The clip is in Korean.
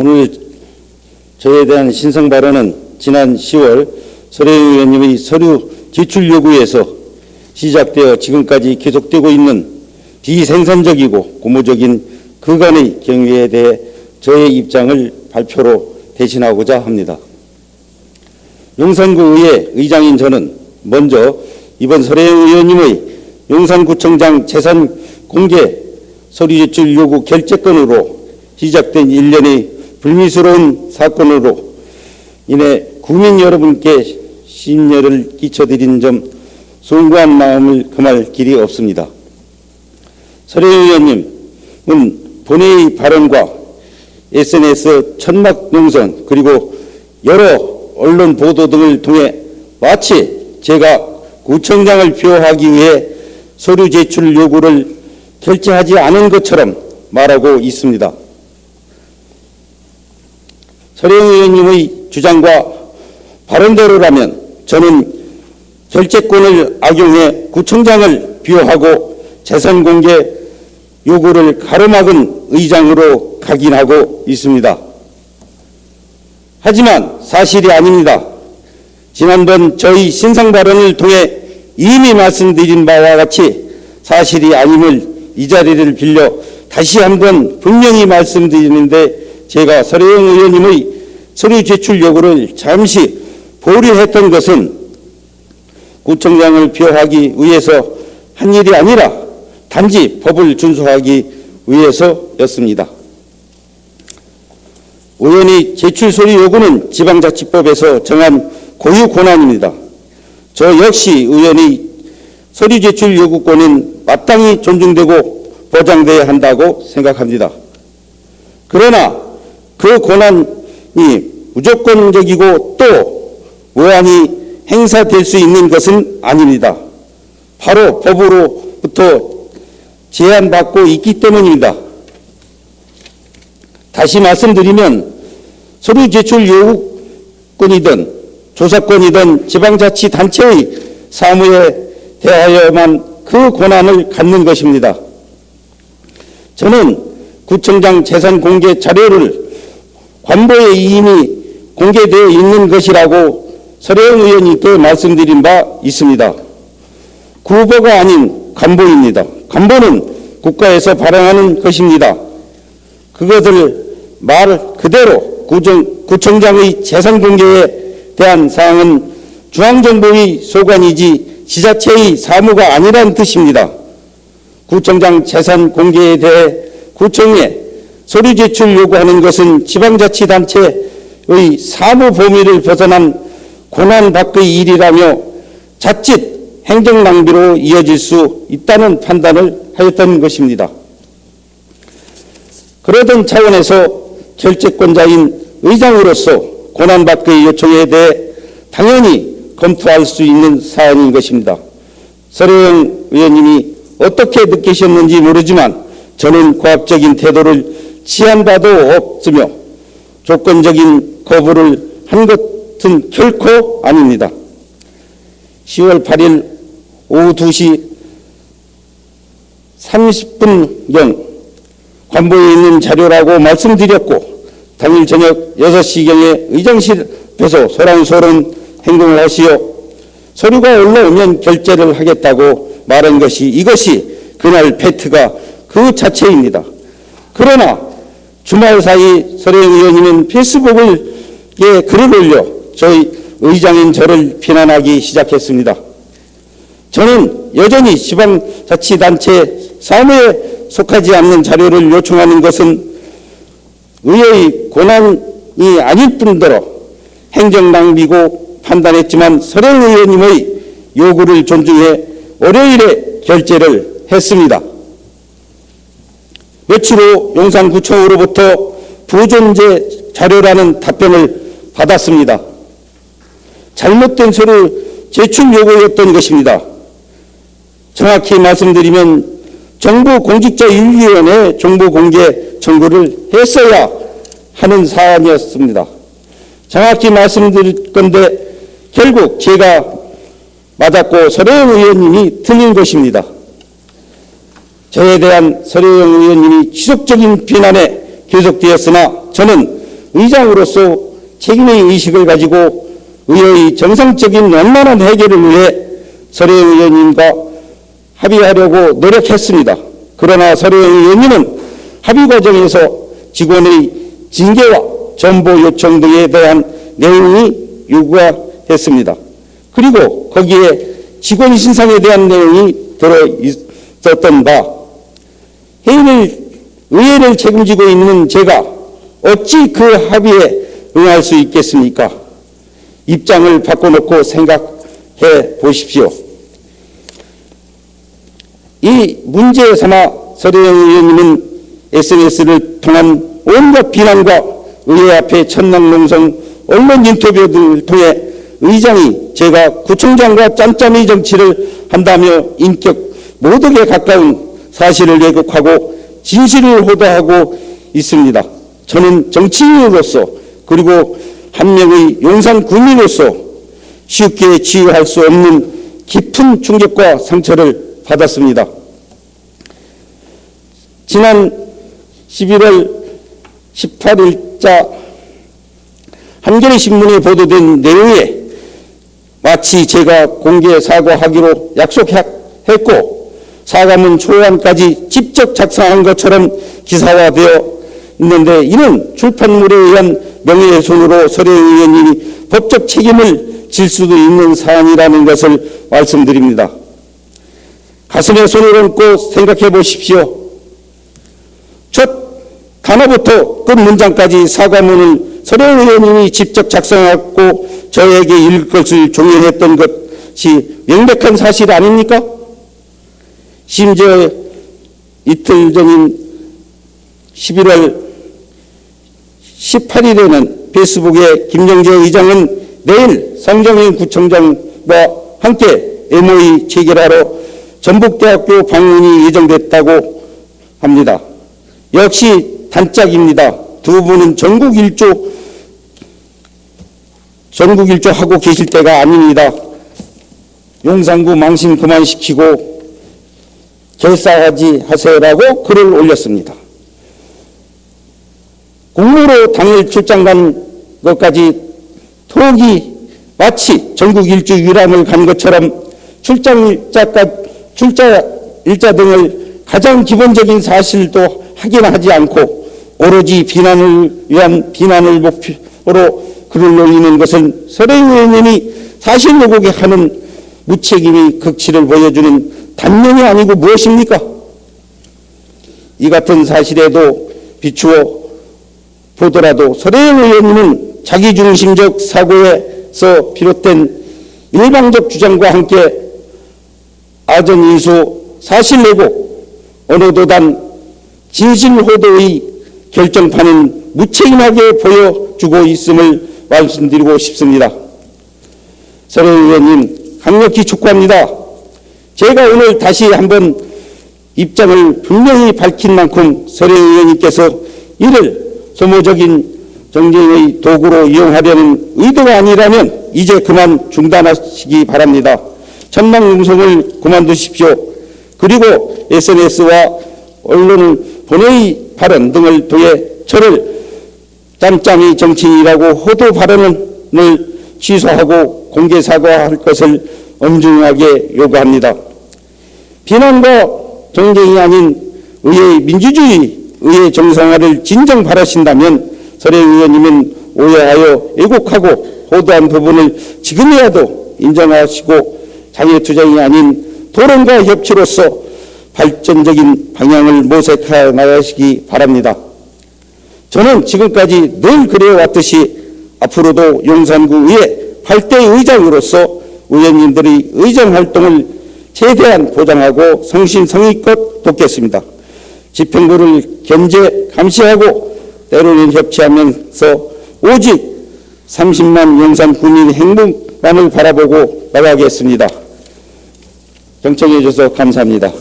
오늘 저에 대한 신성 발언은 지난 10월 서래영 의원님의 서류 제출 요구에서 시작되어 지금까지 계속되고 있는 비생산적이고 고무적인 그간의 경위에 대해 저의 입장을 발표로 대신하고자 합니다. 용산구의회 의장인 저는 먼저 이번 서래영 의원님의 용산구청장 재산 공개 서류 제출 요구 결재건으로 시작된 일련의 불미스러운 사건으로 인해 국민 여러분께 심려를 끼쳐드린 점 송구한 마음을 금할 길이 없습니다. 서래영 의원님은 본회의 발언과 SNS 천막 농선 그리고 여러 언론 보도 등을 통해 마치 제가 구청장을 비호하기 위해 서류 제출 요구를 결재하지 않은 것처럼 말하고 있습니다. 서래영 의원님의 주장과 발언대로라면 저는 결재권을 악용해 구청장을 비호하고 재산 공개 요구를 가로막은 의장으로 각인하고 있습니다. 하지만 사실이 아닙니다. 지난번 저희 신상 발언을 통해 이미 말씀드린 바와 같이 사실이 아님을 이 자리를 빌려 다시 한번 분명히 말씀드리는데, 제가 서래영 의원님의 서류 제출 요구를 잠시 보류했던 것은 구청장을 비호하기 위해서 한 일이 아니라 단지 법을 준수하기 위해서였습니다. 의원의 제출 서류 요구는 지방자치법에서 정한 고유 권한입니다. 저 역시 의원의 서류 제출 요구권은 마땅히 존중되고 보장되어야 한다고 생각합니다. 그러나 그 권한이 무조건적이고 또 무한히 행사될 수 있는 것은 아닙니다. 바로 법으로부터 제한받고 있기 때문입니다. 다시 말씀드리면 서류 제출 요구권이든 조사권이든 지방자치단체의 사무에 대하여만 그 권한을 갖는 것입니다. 저는 구청장 재산 공개 자료를 관보에 이미 공개되어 있는 것이라고 서래영 의원님께 말씀드린 바 있습니다. 구보가 아닌 관보입니다. 관보는 국가에서 발행하는 것입니다. 그것을 말 그대로 구청장의 재산 공개에 대한 사항은 중앙정부의 소관이지 지자체의 사무가 아니라는 뜻입니다. 구청장 재산 공개에 대해 구청에 서류 제출 요구하는 것은 지방자치단체의 사무 범위를 벗어난 권한 밖의 일이라며 자칫 행정 낭비로 이어질 수 있다는 판단을 하였던 것입니다. 그러던 차원에서 결재권자인 의장으로서 권한 밖의 요청에 대해 당연히 검토할 수 있는 사안인 것입니다. 서래영 의원님이 어떻게 느끼셨는지 모르지만 저는 고압적인 태도를 취한 바도 없으며 조건적인 거부를 한 것은 결코 아닙니다. 10월 8일 오후 2시 30분경 관보에 있는 자료라고 말씀드렸고, 당일 저녁 6시경에 의장실 앞에서 소란소란 행동을 하시어 서류가 올라오면 결재를 하겠다고 말한 것이, 이것이 그날 팩트가 그 자체입니다. 그러나 주말 사이 서래영 의원님은 페이스북에 글을 올려 저희 의장인 저를 비난하기 시작했습니다. 저는 여전히 지방자치단체 사무에 속하지 않는 자료를 요청하는 것은 의회의 권한이 아닐 뿐더러 행정낭비고 판단했지만 서래영 의원님의 요구를 존중해 월요일에 결재를 했습니다. 며칠 후 용산구청으로부터 부존재 자료라는 답변을 받았습니다. 잘못된 서류 제출 요구였던 것입니다. 정확히 말씀드리면 정보공직자윤리위원회에 정보공개 청구를 했어야 하는 사안이었습니다. 정확히 말씀드릴 건데 결국 제가 맞았고 서래영 의원님이 틀린 것입니다. 저에 대한 서래영 의원님이 지속적인 비난에 계속되었으나 저는 의장으로서 책임의 의식을 가지고 의회의 정상적인 원만한 해결을 위해 서래영 의원님과 합의하려고 노력했습니다. 그러나 서래영 의원님은 합의 과정에서 직원의 징계와 전보 요청 등에 대한 내용이 요구가 됐습니다. 그리고 거기에 직원 신상에 대한 내용이 들어 있었던 바, 의회를 책임지고 있는 제가 어찌 그 합의에 응할 수 있겠습니까? 입장을 바꿔놓고 생각해 보십시오. 이 문제 삼아 서래영 의원님은 SNS를 통한 온갖 비난과 의회 앞에 천남농성 언론 인터뷰 등을 통해 의장이 제가 구청장과 짬짬이 정치를 한다며 인격 모독에 가까운 사실을 왜곡하고 진실을 호도하고 있습니다. 저는 정치인으로서 그리고 한 명의 용산 구민으로서 쉽게 치유할 수 없는 깊은 충격과 상처를 받았습니다. 지난 11월 18일자 한겨레신문에 보도된 내용에 마치 제가 공개 사과하기로 약속했고 사과문 초안까지 직접 작성한 것처럼 기사화되어 있는데, 이는 출판물에 의한 명예훼손으로 서래영 의원님이 법적 책임을 질 수도 있는 사안이라는 것을 말씀드립니다. 가슴에 손을 얹고 생각해 보십시오. 첫 단어부터 끝 문장까지 사과문을 서래영 의원님이 직접 작성하고 저에게 읽을 것을 종용했던 것이 명백한 사실 아닙니까? 심지어 이틀 전인 11월 18일에는 페이스북에 김영재 의장은 내일 성정인 구청장과 함께 MOE 체결하러 전북대학교 방문이 예정됐다고 합니다. 역시 단짝입니다. 두 분은 전국 일조 하고 계실 때가 아닙니다. 용산구 망신 그만시키고 결사하지 하세요라고 글을 올렸습니다. 공무로 당일 출장 간 것까지 톡이 마치 전국 일주 유람을 간 것처럼 출자 일자 등을 가장 기본적인 사실도 확인하지 않고 오로지 비난을 위한 비난을 목표로 글을 올리는 것은 서래영 의원님이 사실 왜곡에 하는 무책임의 극치를 보여주는 단면이 아니고 무엇입니까? 이 같은 사실에도 비추어 보더라도 서래영 의원님은 자기중심적 사고에서 비롯된 일방적 주장과 함께 아전인수, 사실 왜곡, 언어도단, 진실호도의 결정판은 무책임하게 보여주고 있음을 말씀드리고 싶습니다. 서래영 의원님 강력히 촉구합니다. 제가 오늘 다시 한번 입장을 분명히 밝힌 만큼 서래영 의원님께서 이를 소모적인 정쟁의 도구로 이용하려는 의도가 아니라면 이제 그만 중단하시기 바랍니다. 천막농성을 그만두십시오. 그리고 SNS와 언론을 본회의 발언 등을 통해 저를 짬짬이 정치인이라고 호도 발언을 취소하고 공개 사과할 것을 엄중하게 요구합니다. 비난과 정쟁이 아닌 의회의 민주주의, 의회 정상화를 진정 바라신다면 서래영 의원님은 오해하여 왜곡하고 호도한 부분을 지금이라도 인정하시고 장애투쟁이 아닌 토론과 협치로서 발전적인 방향을 모색해 나가시기 바랍니다. 저는 지금까지 늘 그래왔듯이 앞으로도 용산구 의회 8대 의장으로서 의원님들의 의정활동을 최대한 보장하고 성심성의껏 돕겠습니다. 집행부를 견제, 감시하고 때로는 협치하면서 오직 30만 용산 구민의 행복만을 바라보고 나가겠습니다. 경청해 주셔서 감사합니다.